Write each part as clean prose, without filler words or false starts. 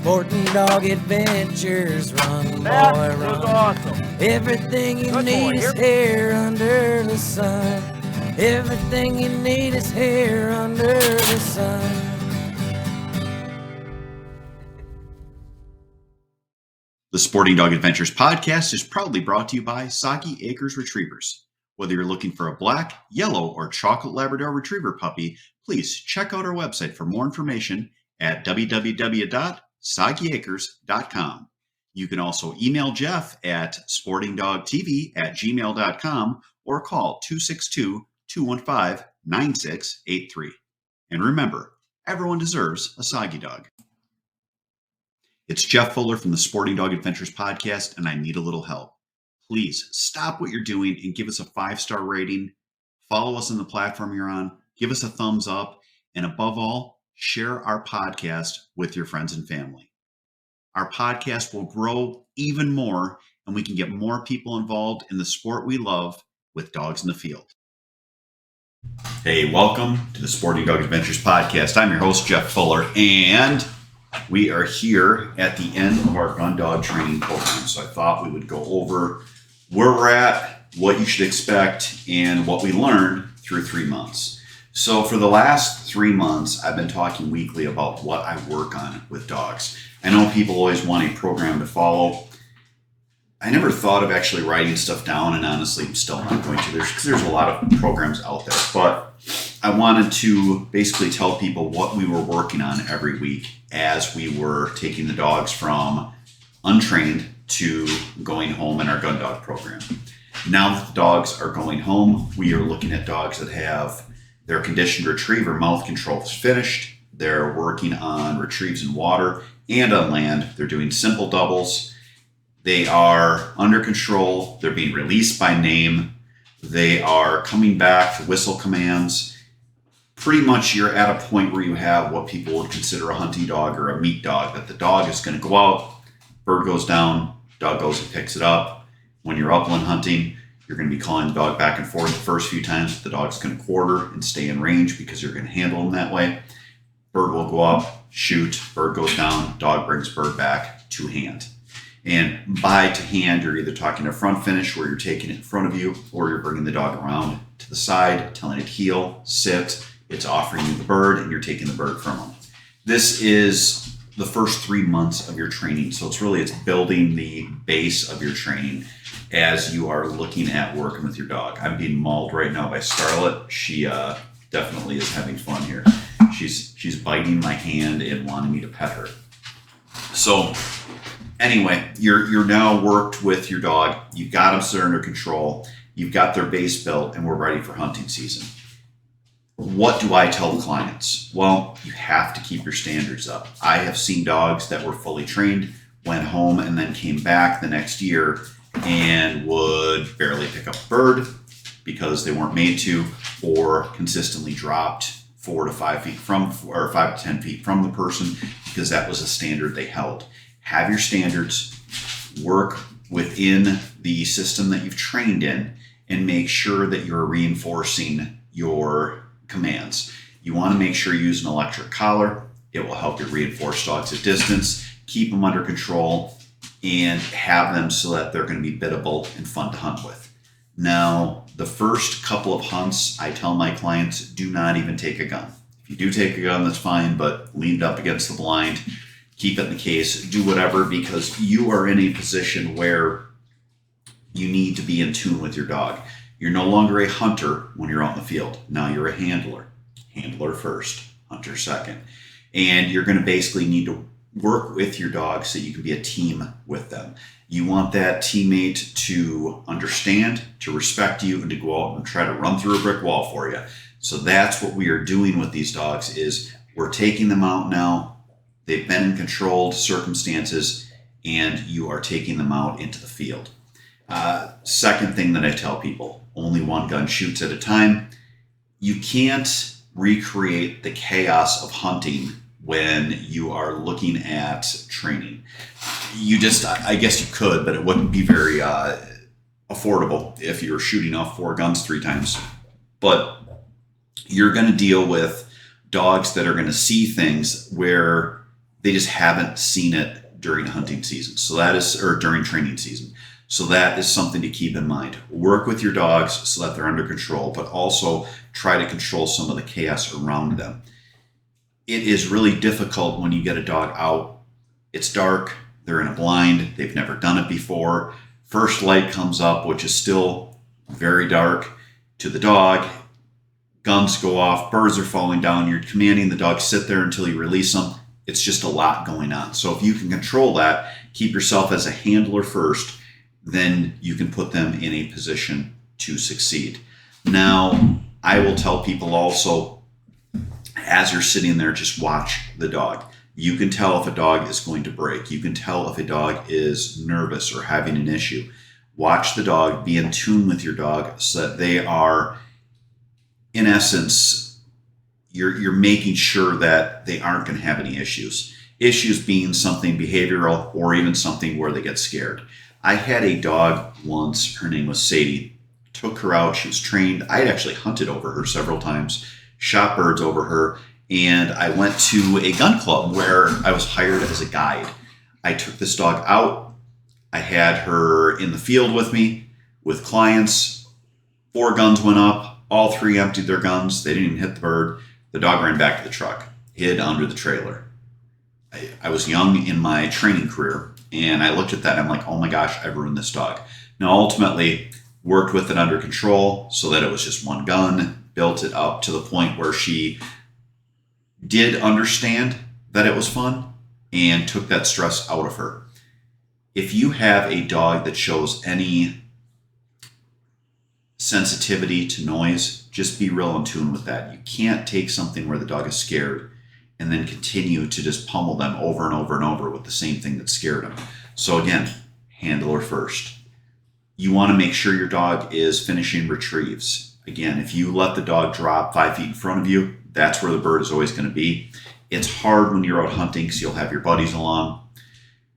Sporting Dog Adventures, run, boy, That run. was awesome. Everything you Good need boy. is here under the sun. Everything you need is here under the sun. The Sporting Dog Adventures podcast is proudly brought to you by Soggy Acres Retrievers. Whether you're looking for a black, yellow, or chocolate Labrador Retriever puppy, please check out our website for more information at www.soggyacres.com. You can also email Jeff at sportingdogtv@gmail.com or call 262-215-9683. And remember, everyone deserves a Soggy dog. It's Jeff Fuller from the Sporting Dog Adventures podcast, and I need a little help. Please stop what you're doing and give us a 5-star rating. Follow us on the platform you're on. Give us a thumbs up. And above all, share our podcast with your friends and family. Our podcast will grow even more, and we can get more people involved in the sport we love with dogs in the field. Hey, welcome to the Sporting Dog Adventures podcast. I'm your host, Jeff Fuller, and we are here at the end of our Gundog Training program. So I thought we would go over where we're at, what you should expect, and what we learned through 3 months. So for the last 3 months, I've been talking weekly about what I work on with dogs. I know people always want a program to follow. I never thought of actually writing stuff down, and honestly, I'm still not going to. There's a lot of programs out there, but I wanted to basically tell people what we were working on every week as we were taking the dogs from untrained to going home in our gun dog program. Now that the dogs are going home, we are looking at dogs that have their conditioned retriever mouth controls finished. They're working on retrieves in water and on land. They're doing simple doubles. They are under control. They're being released by name. They are coming back for whistle commands. Pretty much you're at a point where you have what people would consider a hunting dog or a meat dog, that the dog is going to go out, bird goes down, dog goes and picks it up. When you're upland hunting, you're going to be calling the dog back and forth the first few times. The dog's going to quarter and stay in range because you're going to handle them that way. Bird will go up, shoot, bird goes down, dog brings bird back to hand. And by to hand, you're either talking a front finish where you're taking it in front of you, or you're bringing the dog around to the side, telling it heel, sit. It's offering you the bird, and you're taking the bird from them. This is the first 3 months of your training. So it's building the base of your training as you are looking at working with your dog. I'm being mauled right now by Scarlett. She definitely is having fun here. She's biting my hand and wanting me to pet her. So anyway, you're now worked with your dog. You've got them under control. You've got their base built, and we're ready for hunting season. What do I tell the clients? Well, you have to keep your standards up. I have seen dogs that were fully trained, went home, and then came back the next year and would barely pick up a bird because they weren't made to, or consistently dropped 4 to 5 feet from, or 5 to 10 feet from the person because that was a standard they held. Have your standards, work within the system that you've trained in, and make sure that you're reinforcing your commands. You want to make sure you use an electric collar. It will help you reinforce dogs at distance, keep them under control, and have them so that they're going to be biddable and fun to hunt with. Now, the first couple of hunts, I tell my clients, do not even take a gun. If you do take a gun, that's fine, but lean it up against the blind, keep it in the case, do whatever, because you are in a position where you need to be in tune with your dog. You're no longer a hunter when you're out in the field. Now you're a handler. Handler first, hunter second. And you're going to basically need to work with your dog so you can be a team with them. You want that teammate to understand, to respect you, and to go out and try to run through a brick wall for you. So that's what we are doing with these dogs, is we're taking them out now. They've been in controlled circumstances, and you are taking them out into the field. Second thing that I tell people, only one gun shoots at a time. You can't recreate the chaos of hunting when you are looking at training. I guess you could, but it wouldn't be very affordable if you were shooting off 4 guns 3 times. But you're going to deal with dogs that are going to see things where They just haven't seen it during hunting season. So that is, or during training season. So that is something to keep in mind. Work with your dogs so that they're under control, but also try to control some of the chaos around them. It is really difficult when you get a dog out. It's dark, they're in a blind, they've never done it before. First light comes up, which is still very dark to the dog. Guns go off, birds are falling down. You're commanding the dog sit there until you release them. It's just a lot going on. So if you can control that, keep yourself as a handler first, then you can put them in a position to succeed. Now, I will tell people also, as you're sitting there, just watch the dog. You can tell if a dog is going to break. You can tell if a dog is nervous or having an issue. Watch the dog, be in tune with your dog so that they are, in essence, you're making sure that they aren't going to have any issues. Issues being something behavioral or even something where they get scared. I had a dog once, her name was Sadie. Took her out, she was trained. I had actually hunted over her several times, shot birds over her, and I went to a gun club where I was hired as a guide. I took this dog out. I had her in the field with me, with clients. 4 guns went up. All 3 emptied their guns. They didn't even hit the bird. The dog ran back to the truck, hid under the trailer. I was young in my training career, and I looked at that and I'm like, oh my gosh, I've ruined this dog. Now, ultimately, worked with it under control so that it was just 1 gun, built it up to the point where she did understand that it was fun and took that stress out of her. If you have a dog that shows any sensitivity to noise, just be real in tune with that. You can't take something where the dog is scared and then continue to just pummel them over and over and over with the same thing that scared them. So again, handler first. You want to make sure your dog is finishing retrieves. Again, if you let the dog drop 5 feet in front of you, that's where the bird is always going to be. It's hard when you're out hunting because you'll have your buddies along,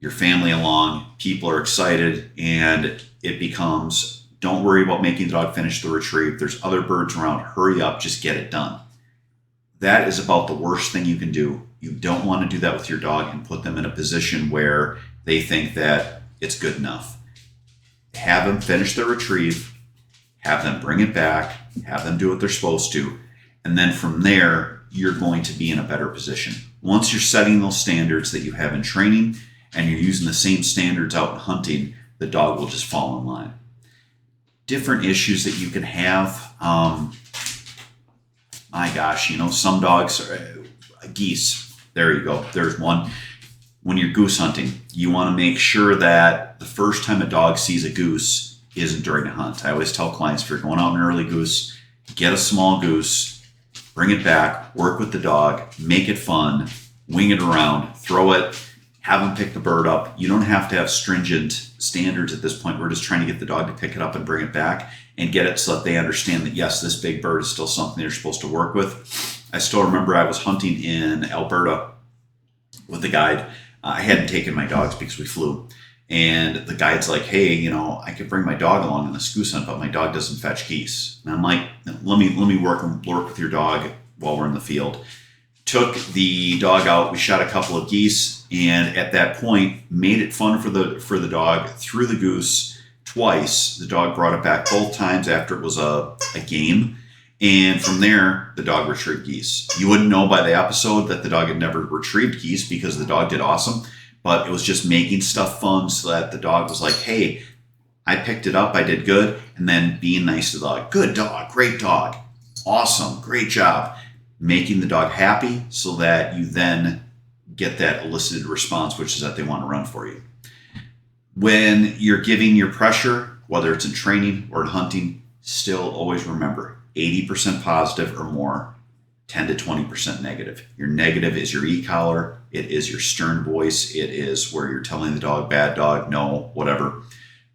your family along, people are excited, and it becomes, don't worry about making the dog finish the retrieve. There's other birds around. Hurry up, just get it done. That is about the worst thing you can do. You don't want to do that with your dog and put them in a position where they think that it's good enough. Have them finish their retrieve, have them bring it back, have them do what they're supposed to, and then from there, you're going to be in a better position. Once you're setting those standards that you have in training and you're using the same standards out in hunting, the dog will just fall in line. Different issues that you can have. My gosh, some dogs are geese. There you go. There's one. When you're goose hunting, you want to make sure that the first time a dog sees a goose isn't during a hunt. I always tell clients, if you're going out an early goose, get a small goose, bring it back, work with the dog, make it fun, wing it around, throw it, have them pick the bird up. You don't have to have stringent standards at this point. We're just trying to get the dog to pick it up and bring it back and get it so that they understand that, yes, this big bird is still something they're supposed to work with. I still remember I was hunting in Alberta with a guide. I hadn't taken my dogs because we flew. And the guide's like, hey, I could bring my dog along on this goose hunt, but my dog doesn't fetch geese. And I'm like, let me work with your dog while we're in the field. Took the dog out. We shot a couple of geese, and at that point, made it fun for the dog. Threw the goose twice. The dog brought it back both times after it was a game. And from there, the dog retrieved geese. You wouldn't know by the episode that the dog had never retrieved geese because the dog did awesome. But it was just making stuff fun so that the dog was like, hey, I picked it up, I did good. And then being nice to the dog. Good dog, great dog, awesome, great job. Making the dog happy so that you then get that elicited response, which is that they want to run for you. When you're giving your pressure, whether it's in training or in hunting, still always remember 80% positive or more, 10 to 20% negative. Your negative is your e-collar. It is your stern voice. It is where you're telling the dog, bad dog, no, whatever.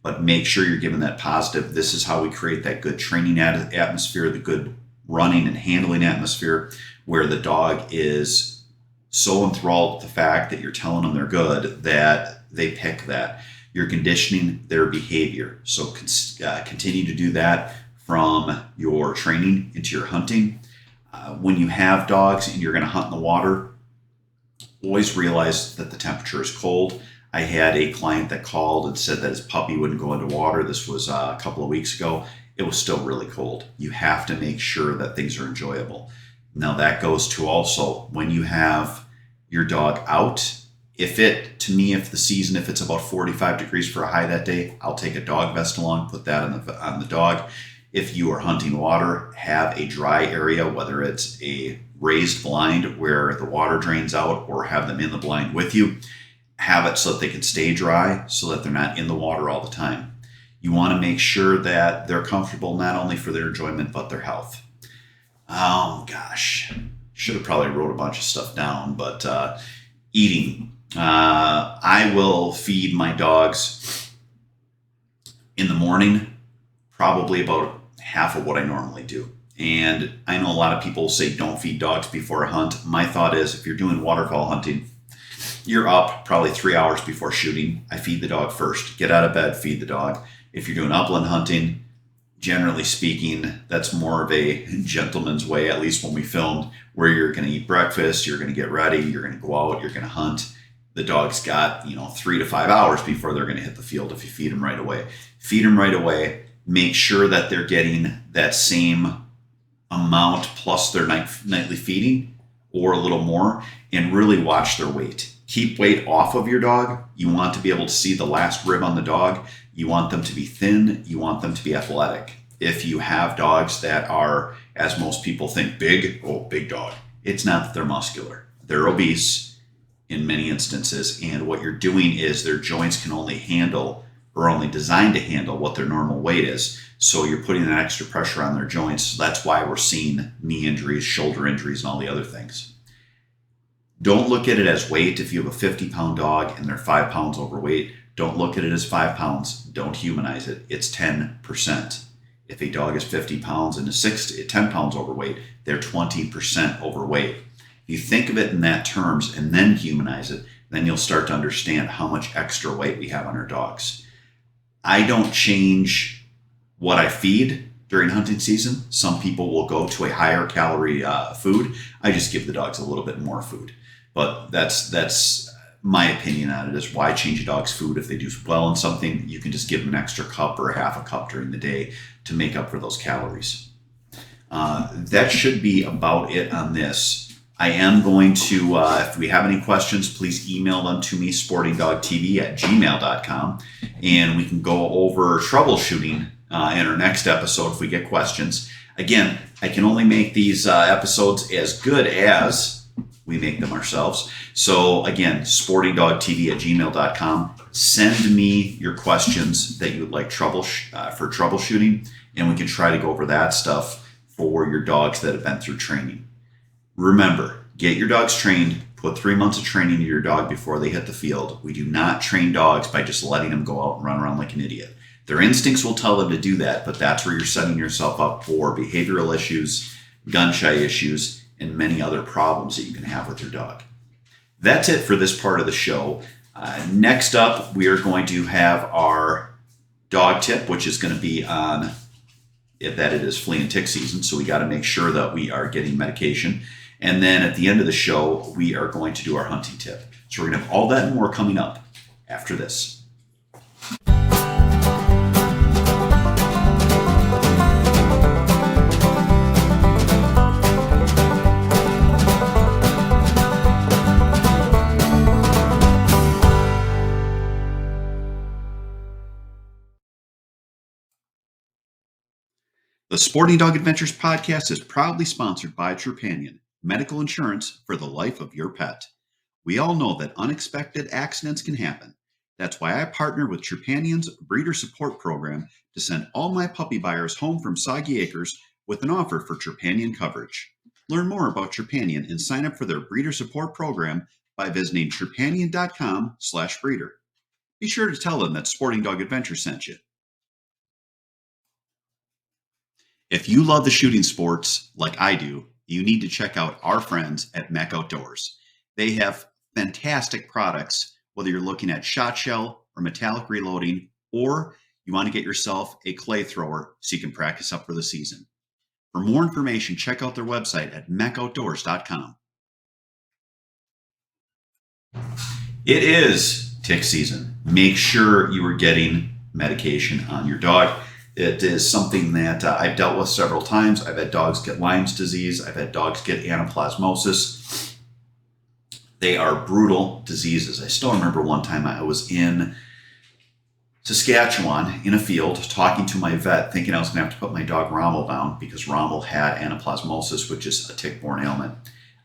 But make sure you're giving that positive. This is how we create that good training atmosphere, the good running and handling atmosphere, where the dog is so enthralled with the fact that you're telling them they're good that they pick that. You're conditioning their behavior. So continue to do that from your training into your hunting. When you have dogs and you're going to hunt in the water, always realize that the temperature is cold. I had a client that called and said that his puppy wouldn't go into water. This was a couple of weeks ago. It was still really cold. You have to make sure that things are enjoyable. Now that goes to also when you have your dog out. If the season, if it's about 45 degrees for a high that day, I'll take a dog vest along, put that on the dog. If you are hunting water, have a dry area, whether it's a raised blind where the water drains out or have them in the blind with you. Have it so that they can stay dry so that they're not in the water all the time. You want to make sure that they're comfortable not only for their enjoyment, but their health. Oh gosh, should have probably wrote a bunch of stuff down, but eating. I will feed my dogs in the morning, probably about half of what I normally do. And I know a lot of people say don't feed dogs before a hunt. My thought is if you're doing waterfowl hunting, you're up probably 3 hours before shooting. I feed the dog first. Get out of bed, feed the dog. If you're doing upland hunting, generally speaking, that's more of a gentleman's way, at least when we filmed, where you're going to eat breakfast, you're going to get ready, you're going to go out, you're going to hunt. The dog's got, 3 to 5 hours before they're going to hit the field if you feed them right away. Feed them right away. Make sure that they're getting that same amount plus their nightly feeding or a little more, and really watch their weight. Keep weight off of your dog. You want to be able to see the last rib on the dog. You want them to be thin. You want them to be athletic. If you have dogs that are, as most people think, big dog. It's not that they're muscular. They're obese in many instances. And what you're doing is their joints can only handle or only designed to handle what their normal weight is. So you're putting an extra pressure on their joints. That's why we're seeing knee injuries, shoulder injuries, and all the other things. Don't look at it as weight. If you have a 50-pound dog and they're 5 pounds overweight, don't look at it as 5 pounds. Don't humanize it. It's 10%. If a dog is 50 pounds and is 10 pounds overweight, they're 20% overweight. If you think of it in that terms and then humanize it, then you'll start to understand how much extra weight we have on our dogs. I don't change what I feed during hunting season. Some people will go to a higher calorie food. I just give the dogs a little bit more food. But that's my opinion on it, is why change a dog's food if they do well in something. You can just give them an extra cup or a half a cup during the day to make up for those calories. That should be about it on this. I am going to, if we have any questions, please email them to me, sportingdogtv@gmail.com, and we can go over troubleshooting in our next episode if we get questions. Again, I can only make these episodes as good as we make them ourselves. So again, sportingdogtv@gmail.com. Send me your questions that you would like for troubleshooting, and we can try to go over that stuff for your dogs that have been through training. Remember, get your dogs trained. Put 3 months of training into your dog before they hit the field. We do not train dogs by just letting them go out and run around like an idiot. Their instincts will tell them to do that, but that's where you're setting yourself up for behavioral issues, gun-shy issues, and many other problems that you can have with your dog. That's it for this part of the show. Next up, we are going to have our dog tip, which is going to be on that it is flea and tick season, so we got to make sure that we are getting medication. And then at the end of the show, we are going to do our hunting tip. So we're going to have all that and more coming up after this. The Sporting Dog Adventures podcast is proudly sponsored by Trupanion, medical insurance for the life of your pet. We all know that unexpected accidents can happen. That's why I partner with Trupanion's breeder support program to send all my puppy buyers home from Soggy Acres with an offer for Trupanion coverage. Learn more about Trupanion and sign up for their breeder support program by visiting trupanion.com/breeder. Be sure to tell them that Sporting Dog Adventures sent you. If you love the shooting sports like I do, you need to check out our friends at Mech Outdoors. They have fantastic products, whether you're looking at shot shell or metallic reloading, or you want to get yourself a clay thrower so you can practice up for the season. For more information, check out their website at mechoutdoors.com. It is tick season. Make sure you are getting medication on your dog. It is something that I've dealt with several times. I've had dogs get Lyme's disease. I've had dogs get anaplasmosis. They are brutal diseases. I still remember one time I was in Saskatchewan in a field talking to my vet, thinking I was going to have to put my dog Rommel down because Rommel had anaplasmosis, which is a tick-borne ailment.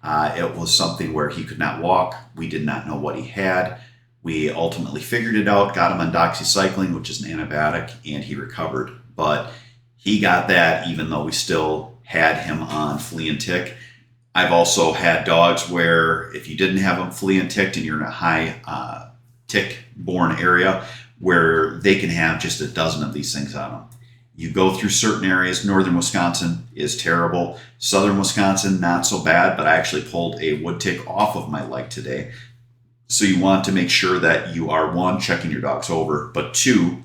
It was something where he could not walk. We did not know what he had. We ultimately figured it out, got him on doxycycline, which is an antibiotic, and he recovered. But he got that even though we still had him on flea and tick. I've also had dogs where if you didn't have them flea and ticked and you're in a high tick-borne area, where they can have just a dozen of these things on them. You go through certain areas. Northern Wisconsin is terrible. Southern Wisconsin, not so bad, but I actually pulled a wood tick off of my leg today. So you want to make sure that you are, one, checking your dogs over, but two,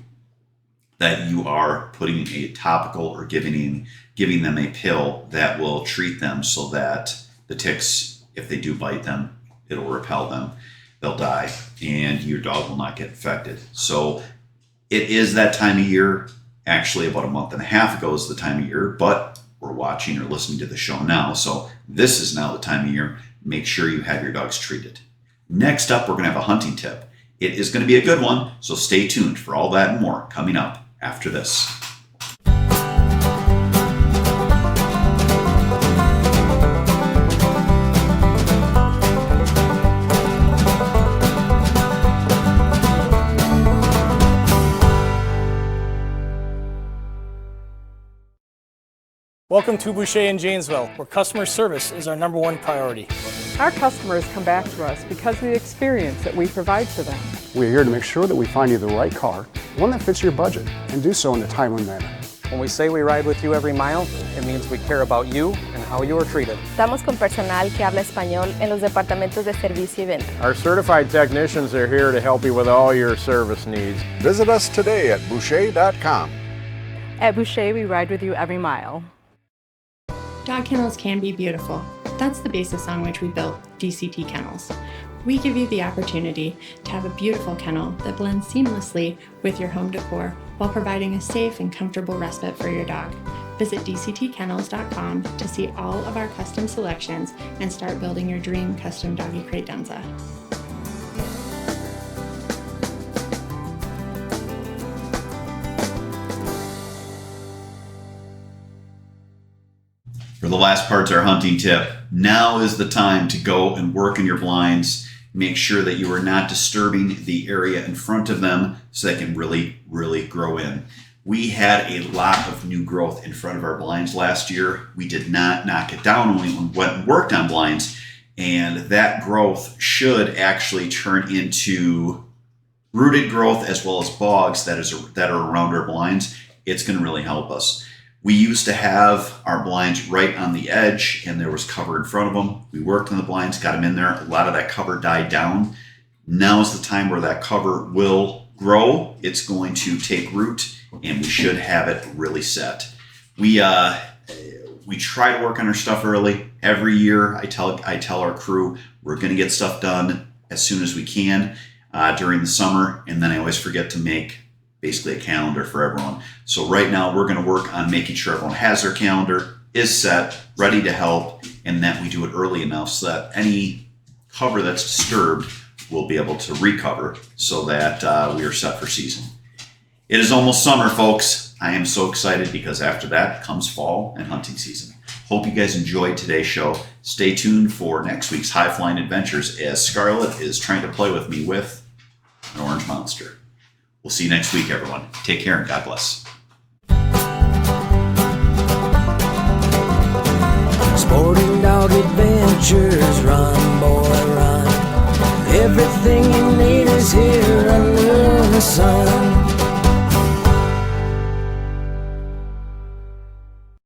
that you are putting a topical or giving them a pill that will treat them so that the ticks, if they do bite them, it'll repel them. They'll die, and your dog will not get infected. So it is that time of year. Actually, about a month and a half ago is the time of year, but we're watching or listening to the show now. So this is now the time of year. Make sure you have your dogs treated. Next up, we're going to have a hunting tip. It is going to be a good one, so stay tuned for all that and more coming up after this. Welcome to Boucher in Janesville, where customer service is our #1 priority. Our customers come back to us because of the experience that we provide for them. We're here to make sure that we find you the right car, one that fits your budget, and do so in a timely manner. When we say we ride with you every mile, it means we care about you and how you are treated. Estamos con personal que habla español en los departamentos de servicio y venta. Our certified technicians are here to help you with all your service needs. Visit us today at Boucher.com. At Boucher, we ride with you every mile. Dog kennels can be beautiful. That's the basis on which we built DCT Kennels. We give you the opportunity to have a beautiful kennel that blends seamlessly with your home decor while providing a safe and comfortable respite for your dog. Visit dctkennels.com to see all of our custom selections and start building your dream custom doggy credenza. For the last part's our hunting tip. Now is the time to go and work in your blinds. Make sure that you are not disturbing the area in front of them so they can really, really grow in. We had a lot of new growth in front of our blinds last year. We did not knock it down when we went and worked on blinds, and that growth should actually turn into rooted growth as well as bogs that are around our blinds. It's going to really help us. We used to have our blinds right on the edge and there was cover in front of them. We worked on the blinds, got them in there. A lot of that cover died down. Now is the time where that cover will grow. It's going to take root and we should have it really set. We try to work on our stuff early. Every year I tell our crew we're going to get stuff done as soon as we can during the summer, and then I always forget to make basically a calendar for everyone. So right now we're going to work on making sure everyone has their calendar, is set, ready to help, and that we do it early enough so that any cover that's disturbed we'll be able to recover so that we are set for season. It is almost summer, folks. I am so excited because after that comes fall and hunting season. Hope you guys enjoyed today's show. Stay tuned for next week's High Flying Adventures as Scarlett is trying to play with me with an orange monster. We'll see you next week, everyone. Take care and God bless. Sporting dog adventures, run, boy, run. Everything you need is here under the sun.